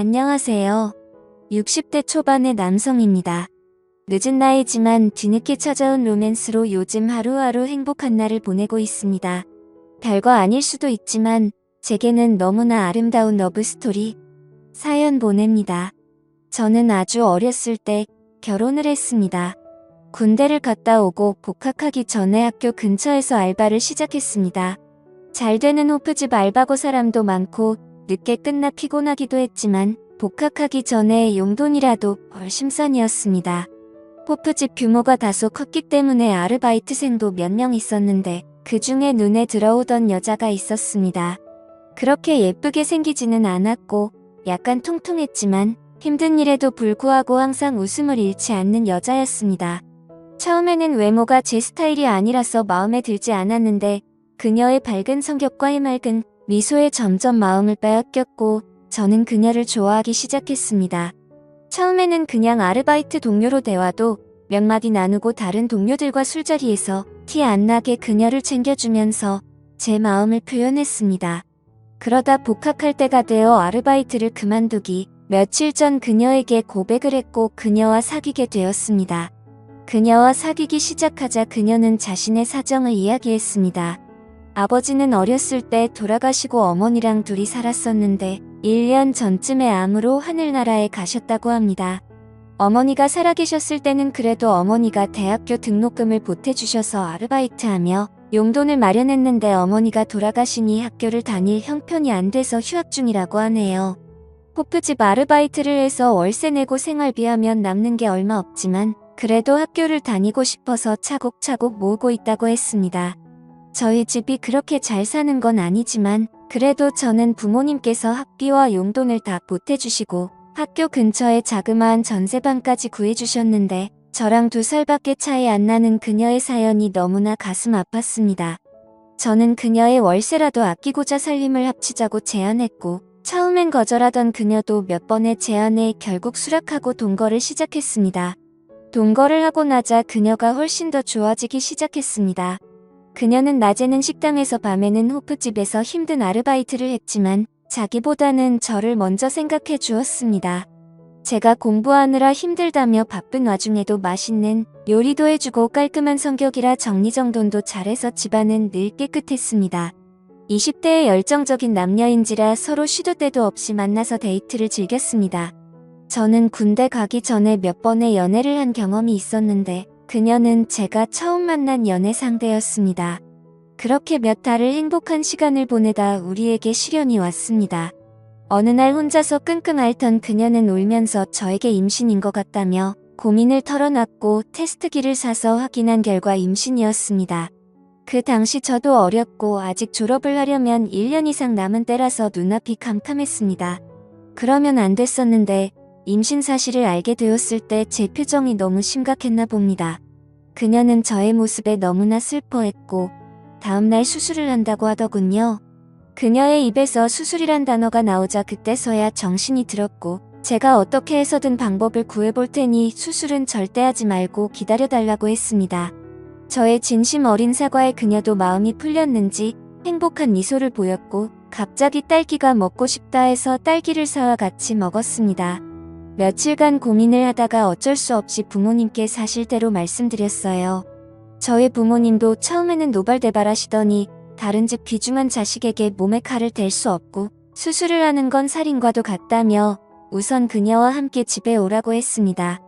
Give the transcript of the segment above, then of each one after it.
안녕하세요. 60대 초반의 남성입니다. 늦은 나이지만 뒤늦게 찾아온 로맨스로 요즘 하루하루 행복한 날을 보내고 있습니다. 별거 아닐 수도 있지만 제게는 너무나 아름다운 러브스토리 사연 보냅니다. 저는 아주 어렸을 때 결혼을 했습니다. 군대를 갔다 오고 복학하기 전에 학교 근처에서 알바를 시작했습니다. 잘 되는 호프집 알바고 사람도 많고 늦게 끝나 피곤하기도 했지만 복학하기 전에 용돈이라도 벌 심산이었습니다. 호프집 규모가 다소 컸기 때문에 아르바이트생도 몇 명 있었는데 그 중에 눈에 들어오던 여자가 있었습니다. 그렇게 예쁘게 생기지는 않았고 약간 퉁퉁했지만 힘든 일에도 불구하고 항상 웃음을 잃지 않는 여자였습니다. 처음에는 외모가 제 스타일이 아니라서 마음에 들지 않았는데 그녀의 밝은 성격과 해맑은 미소에 점점 마음을 빼앗겼고 저는 그녀를 좋아하기 시작했습니다. 처음에는 그냥 아르바이트 동료로 대화도 몇 마디 나누고 다른 동료들과 술자리에서 티 안 나게 그녀를 챙겨주면서 제 마음을 표현했습니다. 그러다 복학할 때가 되어 아르바이트를 그만두기 며칠 전 그녀에게 고백을 했고 그녀와 사귀게 되었습니다. 그녀와 사귀기 시작하자 그녀는 자신의 사정을 이야기했습니다. 아버지는 어렸을 때 돌아가시고 어머니랑 둘이 살았었는데 1년 전쯤에 암으로 하늘나라에 가셨다고 합니다. 어머니가 살아계셨을 때는 그래도 어머니가 대학교 등록금을 보태주셔서 아르바이트하며 용돈을 마련했는데 어머니가 돌아가시니 학교를 다닐 형편이 안 돼서 휴학 중이라고 하네요. 호프집 아르바이트를 해서 월세 내고 생활비하면 남는 게 얼마 없지만 그래도 학교를 다니고 싶어서 차곡차곡 모으고 있다고 했습니다. 저희 집이 그렇게 잘 사는 건 아니지만 그래도 저는 부모님께서 학비와 용돈을 다 보태주시고 학교 근처에 자그마한 전세방까지 구해주셨는데 저랑 2살밖에 차이 안 나는 그녀의 사연이 너무나 가슴 아팠습니다. 저는 그녀의 월세라도 아끼고자 살림을 합치자고 제안했고 처음엔 거절하던 그녀도 몇 번의 제안에 결국 수락하고 동거를 시작했습니다. 동거를 하고 나자 그녀가 훨씬 더 좋아지기 시작했습니다. 그녀는 낮에는 식당에서 밤에는 호프집에서 힘든 아르바이트를 했지만 자기보다는 저를 먼저 생각해 주었습니다. 제가 공부하느라 힘들다며 바쁜 와중에도 맛있는 요리도 해주고 깔끔한 성격이라 정리정돈도 잘해서 집안은 늘 깨끗했습니다. 20대의 열정적인 남녀인지라 서로 쉬도 때도 없이 만나서 데이트를 즐겼습니다. 저는 군대 가기 전에 몇 번의 연애를 한 경험이 있었는데 그녀는 제가 처음 만난 연애 상대였습니다. 그렇게 몇 달을 행복한 시간을 보내다 우리에게 시련이 왔습니다. 어느 날 혼자서 끙끙 앓던 그녀는 울면서 저에게 임신인 것 같다며 고민을 털어놨고 테스트기를 사서 확인한 결과 임신이었습니다. 그 당시 저도 어렸고 아직 졸업을 하려면 1년 이상 남은 때라서 눈앞이 캄캄했습니다. 그러면 안 됐었는데 임신 사실을 알게 되었을 때 제 표정이 너무 심각했나 봅니다. 그녀는 저의 모습에 너무나 슬퍼했고 다음날 수술을 한다고 하더군요. 그녀의 입에서 수술이란 단어가 나오자 그때서야 정신이 들었고 제가 어떻게 해서든 방법을 구해볼 테니 수술은 절대 하지 말고 기다려달라고 했습니다. 저의 진심 어린 사과에 그녀도 마음이 풀렸는지 행복한 미소를 보였고 갑자기 딸기가 먹고 싶다 해서 딸기를 사와 같이 먹었습니다. 며칠간 고민을 하다가 어쩔 수 없이 부모님께 사실대로 말씀드렸어요. 저희 부모님도 처음에는 노발대발하시더니 다른 집 귀중한 자식에게 몸에 칼을 댈 수 없고 수술을 하는 건 살인과도 같다며 우선 그녀와 함께 집에 오라고 했습니다.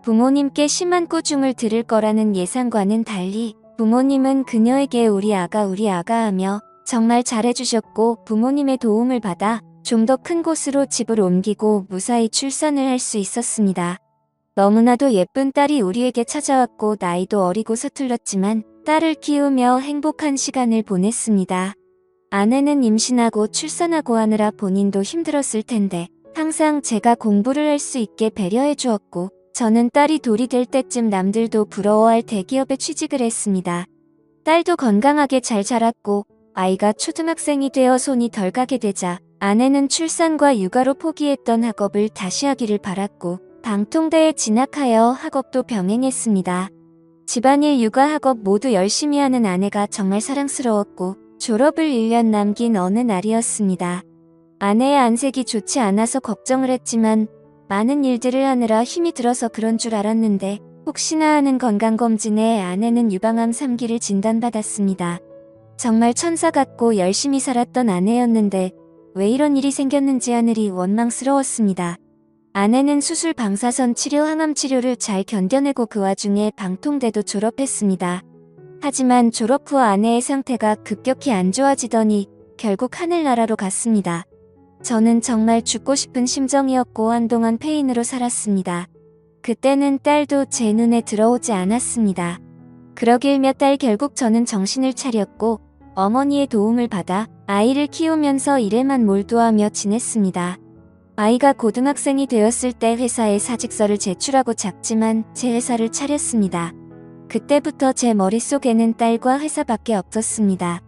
부모님께 심한 꾸중을 들을 거라는 예상과는 달리 부모님은 그녀에게 우리 아가 하며 정말 잘해주셨고 부모님의 도움을 받아 좀 더 큰 곳으로 집을 옮기고 무사히 출산을 할 수 있었습니다. 너무나도 예쁜 딸이 우리에게 찾아왔고 나이도 어리고 서툴렀지만 딸을 키우며 행복한 시간을 보냈습니다. 아내는 임신하고 출산하고 하느라 본인도 힘들었을 텐데 항상 제가 공부를 할 수 있게 배려해 주었고 저는 딸이 돌이 될 때쯤 남들도 부러워할 대기업에 취직을 했습니다. 딸도 건강하게 잘 자랐고 아이가 초등학생이 되어 손이 덜 가게 되자 아내는 출산과 육아로 포기했던 학업을 다시 하기를 바랐고 방통대에 진학하여 학업도 병행했습니다. 집안일, 육아, 학업 모두 열심히 하는 아내가 정말 사랑스러웠고 졸업을 1년 남긴 어느 날이었습니다. 아내의 안색이 좋지 않아서 걱정을 했지만 많은 일들을 하느라 힘이 들어서 그런 줄 알았는데 혹시나 하는 건강검진에 아내는 유방암 3기를 진단받았습니다. 정말 천사 같고 열심히 살았던 아내였는데 왜 이런 일이 생겼는지 하늘이 원망스러웠습니다. 아내는 수술 방사선 치료 항암 치료를 잘 견뎌내고 그 와중에 방통대도 졸업했습니다. 하지만 졸업 후 아내의 상태가 급격히 안 좋아지더니 결국 하늘나라로 갔습니다. 저는 정말 죽고 싶은 심정이었고 한동안 페인으로 살았습니다. 그때는 딸도 제 눈에 들어오지 않았습니다. 그러길 몇 달 결국 저는 정신을 차렸고 어머니의 도움을 받아 아이를 키우면서 일에만 몰두하며 지냈습니다. 아이가 고등학생이 되었을 때 회사에 사직서를 제출하고 작지만 제 회사를 차렸습니다. 그때부터 제 머릿속에는 딸과 회사밖에 없었습니다.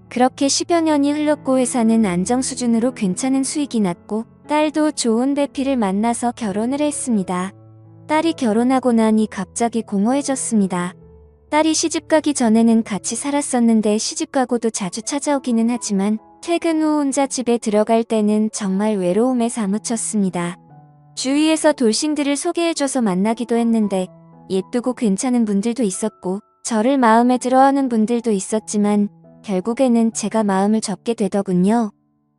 그렇게 10여 년이 흘렀고 회사는 안정 수준으로 괜찮은 수익이 났고 딸도 좋은 배필을 만나서 결혼을 했습니다. 딸이 결혼하고 나니 갑자기 공허해졌습니다. 딸이 시집가기 전에는 같이 살았었는데 시집가고도 자주 찾아오기는 하지만 퇴근 후 혼자 집에 들어갈 때는 정말 외로움에 사무쳤습니다. 주위에서 돌싱들을 소개해줘서 만나기도 했는데 예쁘고 괜찮은 분들도 있었고 저를 마음에 들어하는 분들도 있었지만 결국에는 제가 마음을 접게 되더군요.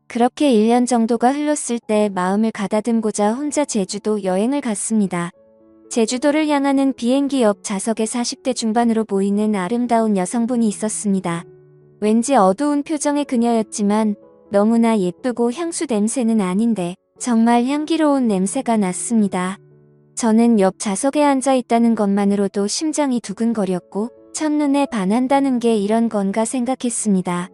그렇게 1년 정도가 흘렀을 때 마음을 가다듬고자 혼자 제주도 여행을 갔습니다. 제주도를 향하는 비행기 옆 좌석에 40대 중반으로 보이는 아름다운 여성분이 있었습니다. 왠지 어두운 표정의 그녀였지만 너무나 예쁘고 향수 냄새는 아닌데 정말 향기로운 냄새가 났습니다. 저는 옆 좌석에 앉아 있다는 것만으로도 심장이 두근거렸고 첫눈에 반한다는 게 이런 건가 생각했습니다.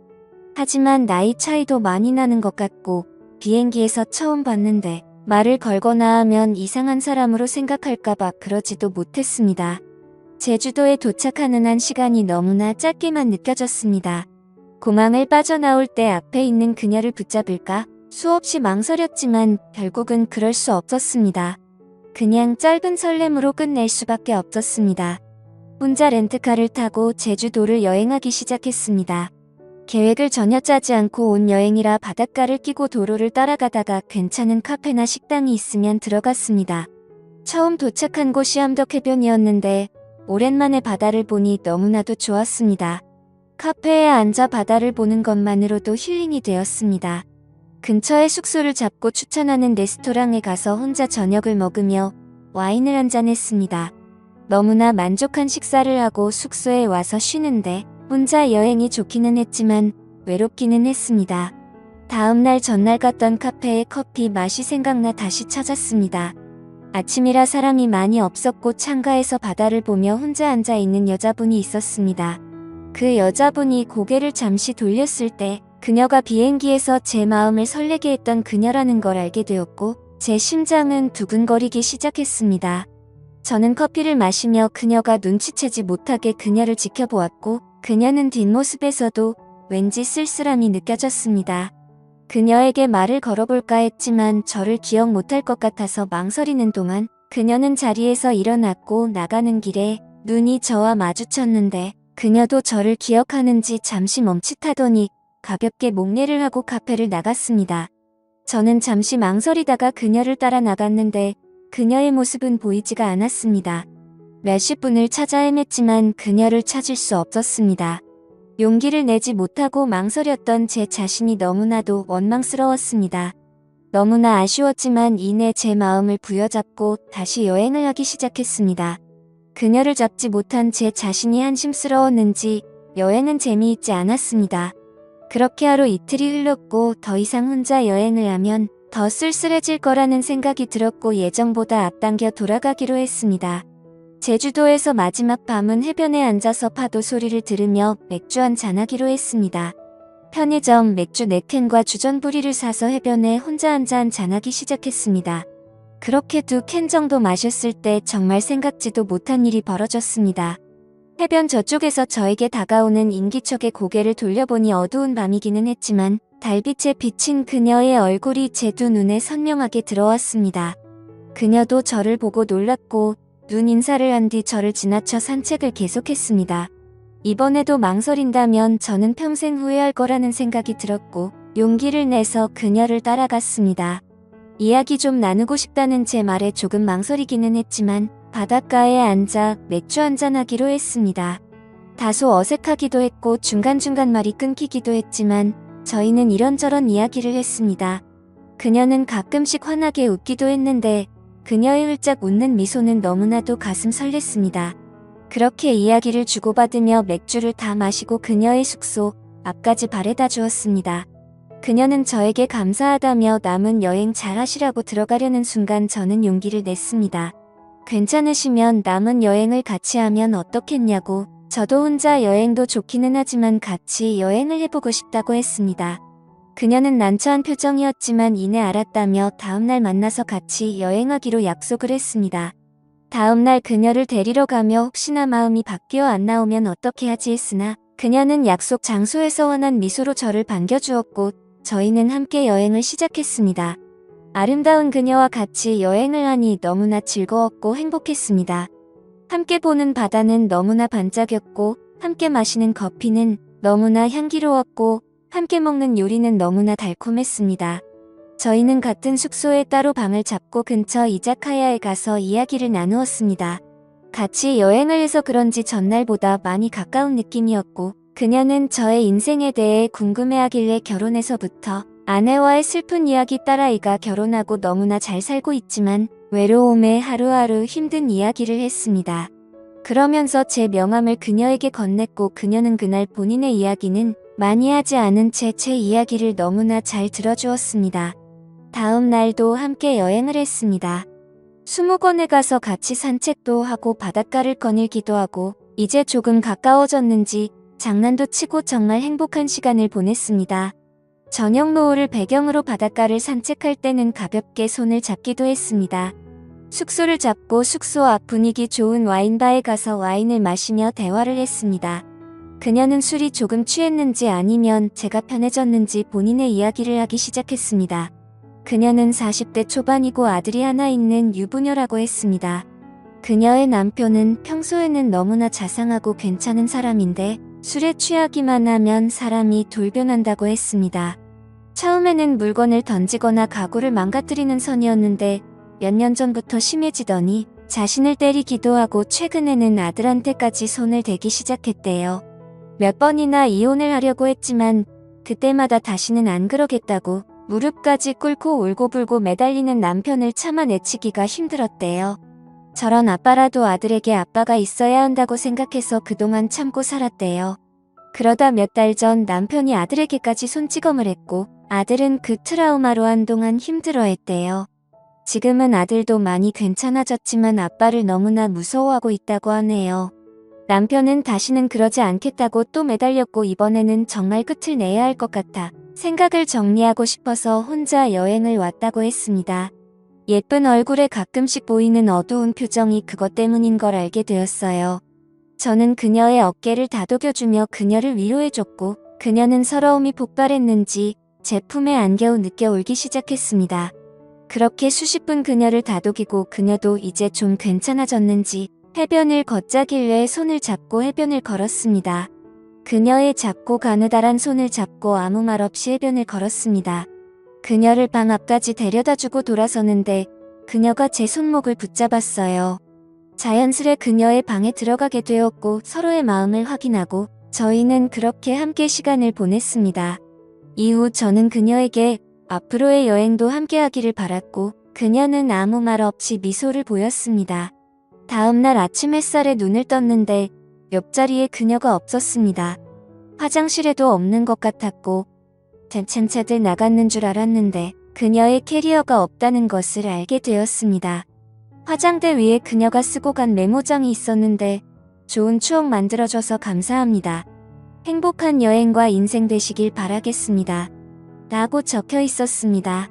하지만 나이 차이도 많이 나는 것 같고 비행기에서 처음 봤는데 말을 걸거나 하면 이상한 사람으로 생각할까봐 그러지도 못했습니다. 제주도에 도착하는 한 시간이 너무나 짧게만 느껴졌습니다. 공항을 빠져나올 때 앞에 있는 그녀를 붙잡을까 수없이 망설였지만 결국은 그럴 수 없었습니다. 그냥 짧은 설렘으로 끝낼 수밖에 없었습니다. 혼자 렌트카를 타고 제주도를 여행하기 시작했습니다. 계획을 전혀 짜지 않고 온 여행이라 바닷가를 끼고 도로를 따라가다가 괜찮은 카페나 식당이 있으면 들어갔습니다. 처음 도착한 곳이 함덕해변이었는데 오랜만에 바다를 보니 너무나도 좋았습니다. 카페에 앉아 바다를 보는 것만으로도 힐링이 되었습니다. 근처에 숙소를 잡고 추천하는 레스토랑에 가서 혼자 저녁을 먹으며 와인을 한잔했습니다. 너무나 만족한 식사를 하고 숙소에 와서 쉬는데 혼자 여행이 좋기는 했지만 외롭기는 했습니다. 다음날 전날 갔던 카페에 커피 맛이 생각나 다시 찾았습니다. 아침이라 사람이 많이 없었고 창가에서 바다를 보며 혼자 앉아 있는 여자분이 있었습니다. 그 여자분이 고개를 잠시 돌렸을 때 그녀가 비행기에서 제 마음을 설레게 했던 그녀라는 걸 알게 되었고 제 심장은 두근거리기 시작했습니다. 저는 커피를 마시며 그녀가 눈치채지 못하게 그녀를 지켜보았고 그녀는 뒷모습에서도 왠지 쓸쓸함이 느껴졌습니다. 그녀에게 말을 걸어볼까 했지만 저를 기억 못할 것 같아서 망설이는 동안 그녀는 자리에서 일어났고 나가는 길에 눈이 저와 마주쳤는데 그녀도 저를 기억하는지 잠시 멈칫하더니 가볍게 목례를 하고 카페를 나갔습니다. 저는 잠시 망설이다가 그녀를 따라 나갔는데 그녀의 모습은 보이지가 않았습니다. 몇십 분을 찾아 헤맸지만 그녀를 찾을 수 없었습니다. 용기를 내지 못하고 망설였던 제 자신이 너무나도 원망스러웠습니다. 너무나 아쉬웠지만 이내 제 마음을 부여잡고 다시 여행을 하기 시작했습니다. 그녀를 잡지 못한 제 자신이 한심스러웠는지 여행은 재미있지 않았습니다. 그렇게 하루 이틀이 흘렀고 더 이상 혼자 여행을 하면 더 쓸쓸해질 거라는 생각이 들었고 예정보다 앞당겨 돌아가기로 했습니다. 제주도에서 마지막 밤은 해변에 앉아서 파도 소리를 들으며 맥주 한잔 하기로 했습니다. 편의점 맥주 4캔과 주전부리를 사서 해변에 혼자 앉아 한잔하기 시작했습니다. 그렇게 2캔 정도 마셨을 때 정말 생각지도 못한 일이 벌어졌습니다. 해변 저쪽에서 저에게 다가오는 인기척에 고개를 돌려보니 어두운 밤이기는 했지만 달빛에 비친 그녀의 얼굴이 제 두 눈에 선명하게 들어왔습니다. 그녀도 저를 보고 놀랐고 눈 인사를 한 뒤 저를 지나쳐 산책을 계속했습니다. 이번에도 망설인다면 저는 평생 후회할 거라는 생각이 들었고 용기를 내서 그녀를 따라갔습니다. 이야기 좀 나누고 싶다는 제 말에 조금 망설이기는 했지만 바닷가에 앉아 맥주 한잔하기로 했습니다. 다소 어색하기도 했고 중간중간 말이 끊기기도 했지만 저희는 이런저런 이야기를 했습니다. 그녀는 가끔씩 환하게 웃기도 했는데 그녀의 흘짝 웃는 미소는 너무나도 가슴 설렜습니다. 그렇게 이야기를 주고받으며 맥주를 다 마시고 그녀의 숙소 앞까지 바래다 주었습니다. 그녀는 저에게 감사하다며 남은 여행 잘 하시라고 들어가려는 순간 저는 용기를 냈습니다. 괜찮으시면 남은 여행을 같이 하면 어떻겠냐고. 저도 혼자 여행도 좋기는 하지만 같이 여행을 해보고 싶다고 했습니다. 그녀는 난처한 표정이었지만 이내 알았다며 다음날 만나서 같이 여행하기로 약속을 했습니다. 다음날 그녀를 데리러 가며 혹시나 마음이 바뀌어 안 나오면 어떻게 하지 했으나 그녀는 약속 장소에서 환한 미소로 저를 반겨주었고 저희는 함께 여행을 시작했습니다. 아름다운 그녀와 같이 여행을 하니 너무나 즐거웠고 행복했습니다. 함께 보는 바다는 너무나 반짝였고 함께 마시는 커피는 너무나 향기로웠고 함께 먹는 요리는 너무나 달콤했습니다. 저희는 같은 숙소에 따로 방을 잡고 근처 이자카야에 가서 이야기를 나누었습니다. 같이 여행을 해서 그런지 전날보다 많이 가까운 느낌이었고 그녀는 저의 인생에 대해 궁금해하길래 결혼해서부터 아내와의 슬픈 이야기 딸아이가 결혼하고 너무나 잘 살고 있지만 외로움에 하루하루 힘든 이야기를 했습니다. 그러면서 제 명함을 그녀에게 건넸고 그녀는 그날 본인의 이야기는 많이 하지 않은 채 제 이야기를 너무나 잘 들어주었습니다. 다음 날도 함께 여행을 했습니다. 수목원에 가서 같이 산책도 하고 바닷가를 거닐기도 하고 이제 조금 가까워졌는지 장난도 치고 정말 행복한 시간을 보냈습니다. 저녁 노을을 배경으로 바닷가를 산책할 때는 가볍게 손을 잡기도 했습니다. 숙소를 잡고 숙소 앞 분위기 좋은 와인바에 가서 와인을 마시며 대화를 했습니다. 그녀는 술이 조금 취했는지 아니면 제가 편해졌는지 본인의 이야기를 하기 시작했습니다. 그녀는 40대 초반이고 아들이 하나 있는 유부녀라고 했습니다. 그녀의 남편은 평소에는 너무나 자상하고 괜찮은 사람인데 술에 취하기만 하면 사람이 돌변한다고 했습니다. 처음에는 물건을 던지거나 가구를 망가뜨리는 선이었는데 몇 년 전부터 심해지더니 자신을 때리기도 하고 최근에는 아들한테까지 손을 대기 시작했대요. 몇 번이나 이혼을 하려고 했지만 그때마다 다시는 안 그러겠다고 무릎까지 꿇고 울고불고 매달리는 남편을 참아내치기가 힘들었대요. 저런 아빠라도 아들에게 아빠가 있어야 한다고 생각해서 그동안 참고 살았대요. 그러다 몇 달 전 남편이 아들에게까지 손찌검을 했고 아들은 그 트라우마로 한동안 힘들어했대요. 지금은 아들도 많이 괜찮아졌지만 아빠를 너무나 무서워하고 있다고 하네요. 남편은 다시는 그러지 않겠다고 또 매달렸고 이번에는 정말 끝을 내야 할 것 같아 생각을 정리하고 싶어서 혼자 여행을 왔다고 했습니다. 예쁜 얼굴에 가끔씩 보이는 어두운 표정이 그것 때문인 걸 알게 되었어요. 저는 그녀의 어깨를 다독여주며 그녀를 위로해줬고 그녀는 서러움이 폭발했는지 제 품에 안겨우 늦게 울기 시작했습니다. 그렇게 수십 분 그녀를 다독이고 그녀도 이제 좀 괜찮아졌는지 해변을 걷자길래 손을 잡고 해변을 걸었습니다. 그녀의 작고 가느다란 손을 잡고 아무 말 없이 해변을 걸었습니다. 그녀를 방 앞까지 데려다주고 돌아서는데 그녀가 제 손목을 붙잡았어요. 자연스레 그녀의 방에 들어가게 되었고 서로의 마음을 확인하고 저희는 그렇게 함께 시간을 보냈습니다. 이후 저는 그녀에게 앞으로의 여행도 함께 하기를 바랐고 그녀는 아무 말 없이 미소를 보였습니다. 다음날 아침 햇살에 눈을 떴는데 옆자리에 그녀가 없었습니다. 화장실에도 없는 것 같았고 차들 나갔는 줄 알았는데 그녀의 캐리어가 없다는 것을 알게 되었습니다. 화장대 위에 그녀가 쓰고 간 메모장이 있었는데 좋은 추억 만들어줘서 감사합니다. 행복한 여행과 인생 되시길 바라겠습니다. 라고 적혀 있었습니다.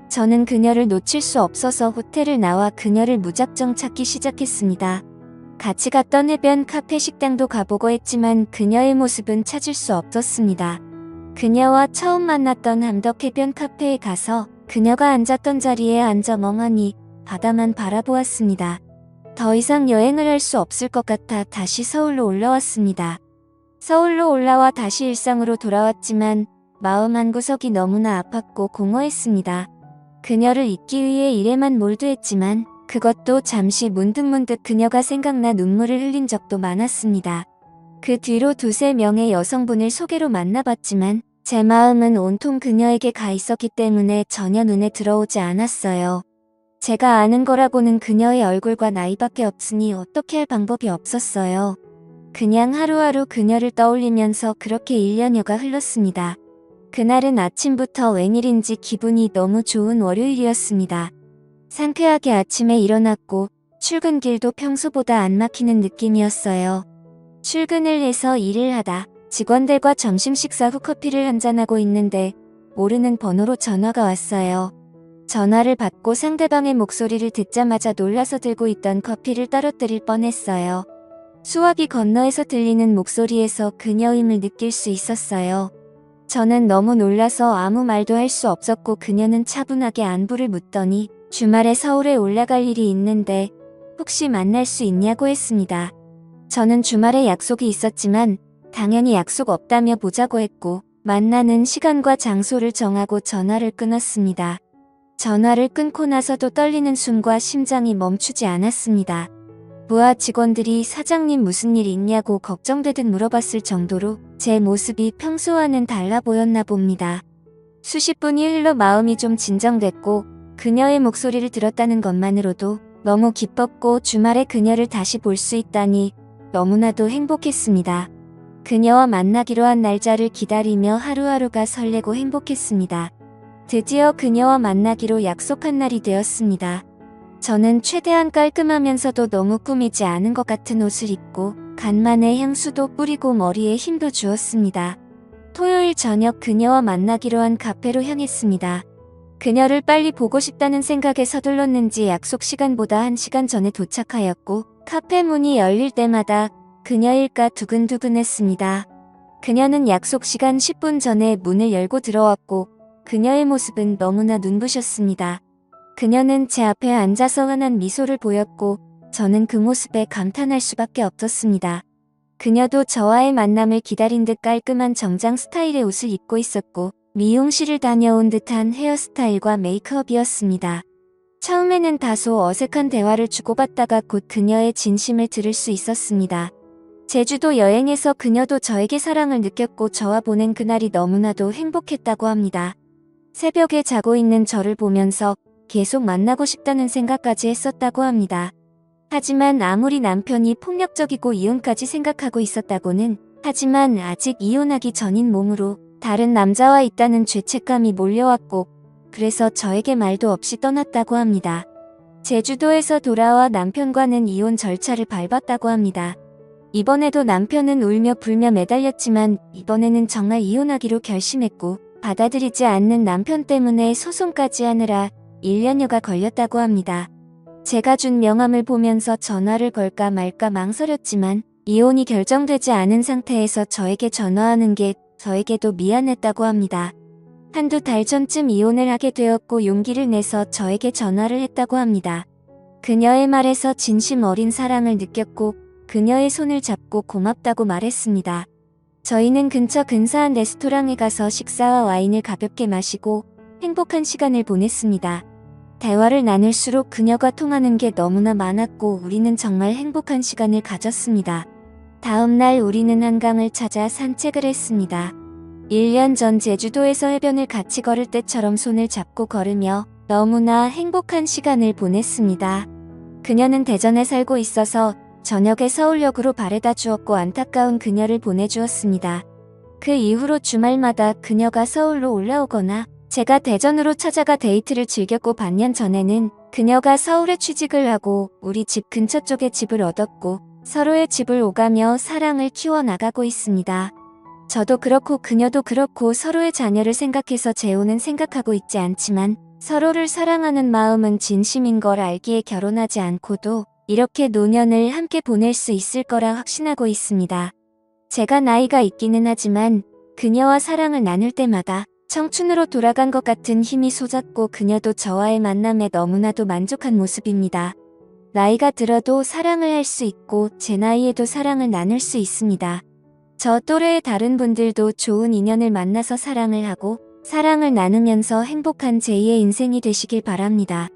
저는 그녀를 놓칠 수 없어서 호텔을 나와 그녀를 무작정 찾기 시작했습니다. 같이 갔던 해변 카페 식당도 가보고 했지만 그녀의 모습은 찾을 수 없었습니다. 그녀와 처음 만났던 함덕 해변 카페에 가서 그녀가 앉았던 자리에 앉아 멍하니 바다만 바라보았습니다. 더 이상 여행을 할 수 없을 것 같아 다시 서울로 올라왔습니다. 서울로 올라와 다시 일상으로 돌아왔지만 마음 한구석이 너무나 아팠고 공허했습니다. 그녀를 잊기 위해 일에만 몰두했지만 그것도 잠시 문득문득 그녀가 생각나 눈물을 흘린 적도 많았습니다. 그 뒤로 두세 명의 여성분을 소개로 만나봤지만 제 마음은 온통 그녀에게 가 있었기 때문에 전혀 눈에 들어오지 않았어요. 제가 아는 거라고는 그녀의 얼굴과 나이밖에 없으니 어떻게 할 방법이 없었어요. 그냥 하루하루 그녀를 떠올리면서 그렇게 1년여가 흘렀습니다. 그날은 아침부터 웬일인지 기분이 너무 좋은 월요일이었습니다. 상쾌하게 아침에 일어났고 출근길도 평소보다 안 막히는 느낌이었어요. 출근을 해서 일을 하다 직원들과 점심 식사 후 커피를 한잔하고 있는데 모르는 번호로 전화가 왔어요. 전화를 받고 상대방의 목소리를 듣자마자 놀라서 들고 있던 커피를 떨어뜨릴 뻔했어요. 수화기 건너에서 들리는 목소리에서 그녀임을 느낄 수 있었어요. 저는 너무 놀라서 아무 말도 할 수 없었고 그녀는 차분하게 안부를 묻더니 주말에 서울에 올라갈 일이 있는데 혹시 만날 수 있냐고 했습니다. 저는 주말에 약속이 있었지만 당연히 약속 없다며 보자고 했고 만나는 시간과 장소를 정하고 전화를 끊었습니다. 전화를 끊고 나서도 떨리는 숨과 심장이 멈추지 않았습니다. 부하 직원들이 사장님 무슨 일 있냐고 걱정되듯 물어봤을 정도로 제 모습이 평소와는 달라 보였나 봅니다. 수십 분이 흘러 마음이 좀 진정됐고 그녀의 목소리를 들었다는 것만으로도 너무 기뻤고 주말에 그녀를 다시 볼 수 있다니 너무나도 행복했습니다. 그녀와 만나기로 한 날짜를 기다리며 하루하루가 설레고 행복했습니다. 드디어 그녀와 만나기로 약속한 날이 되었습니다. 저는 최대한 깔끔하면서도 너무 꾸미지 않은 것 같은 옷을 입고 간만에 향수도 뿌리고 머리에 힘도 주었습니다. 토요일 저녁 그녀와 만나기로 한 카페로 향했습니다. 그녀를 빨리 보고 싶다는 생각에 서둘렀는지 약속 시간보다 1시간 전에 도착하였고 카페 문이 열릴 때마다 그녀일까 두근두근했습니다. 그녀는 약속 시간 10분 전에 문을 열고 들어왔고 그녀의 모습은 너무나 눈부셨습니다. 그녀는 제 앞에 앉아서 환한 미소를 보였고 저는 그 모습에 감탄할 수밖에 없었습니다. 그녀도 저와의 만남을 기다린 듯 깔끔한 정장 스타일의 옷을 입고 있었고 미용실을 다녀온 듯한 헤어스타일과 메이크업이었습니다. 처음에는 다소 어색한 대화를 주고받다가 곧 그녀의 진심을 들을 수 있었습니다. 제주도 여행에서 그녀도 저에게 사랑을 느꼈고 저와 보낸 그날이 너무나도 행복했다고 합니다. 새벽에 자고 있는 저를 보면서 계속 만나고 싶다는 생각까지 했었다고 합니다. 하지만 아무리 남편이 폭력적이고 이혼까지 생각하고 있었다고는 하지만 아직 이혼하기 전인 몸으로 다른 남자와 있다는 죄책감이 몰려왔고 그래서 저에게 말도 없이 떠났다고 합니다. 제주도에서 돌아와 남편과는 이혼 절차를 밟았다고 합니다. 이번에도 남편은 울며 불며 매달렸지만 이번에는 정말 이혼하기로 결심했고 받아들이지 않는 남편 때문에 소송까지 하느라 1년여가 걸렸다고 합니다. 제가 준 명함을 보면서 전화를 걸까 말까 망설였지만 이혼이 결정되지 않은 상태에서 저에게 전화하는 게 저에게도 미안했다고 합니다. 한두 달 전쯤 이혼을 하게 되었고 용기를 내서 저에게 전화를 했다고 합니다. 그녀의 말에서 진심 어린 사랑을 느꼈고 그녀의 손을 잡고 고맙다고 말했습니다. 저희는 근처 근사한 레스토랑에 가서 식사와 와인을 가볍게 마시고 행복한 시간을 보냈습니다. 대화를 나눌수록 그녀가 통하는 게 너무나 많았고 우리는 정말 행복한 시간을 가졌습니다. 다음 날 우리는 한강을 찾아 산책을 했습니다. 1년 전 제주도에서 해변을 같이 걸을 때처럼 손을 잡고 걸으며 너무나 행복한 시간을 보냈습니다. 그녀는 대전에 살고 있어서 저녁에 서울역으로 바래다 주었고 안타까운 그녀를 보내주었습니다. 그 이후로 주말마다 그녀가 서울로 올라오거나 제가 대전으로 찾아가 데이트를 즐겼고 반년 전에는 그녀가 서울에 취직을 하고 우리 집 근처 쪽에 집을 얻었고 서로의 집을 오가며 사랑을 키워나가고 있습니다. 저도 그렇고 그녀도 그렇고 서로의 자녀를 생각해서 재혼은 생각하고 있지 않지만 서로를 사랑하는 마음은 진심인 걸 알기에 결혼하지 않고도 이렇게 노년을 함께 보낼 수 있을 거라 확신하고 있습니다. 제가 나이가 있기는 하지만 그녀와 사랑을 나눌 때마다 청춘으로 돌아간 것 같은 힘이 솟았고 그녀도 저와의 만남에 너무나도 만족한 모습입니다. 나이가 들어도 사랑을 할 수 있고 제 나이에도 사랑을 나눌 수 있습니다. 저 또래의 다른 분들도 좋은 인연을 만나서 사랑을 하고 사랑을 나누면서 행복한 제2의 인생이 되시길 바랍니다.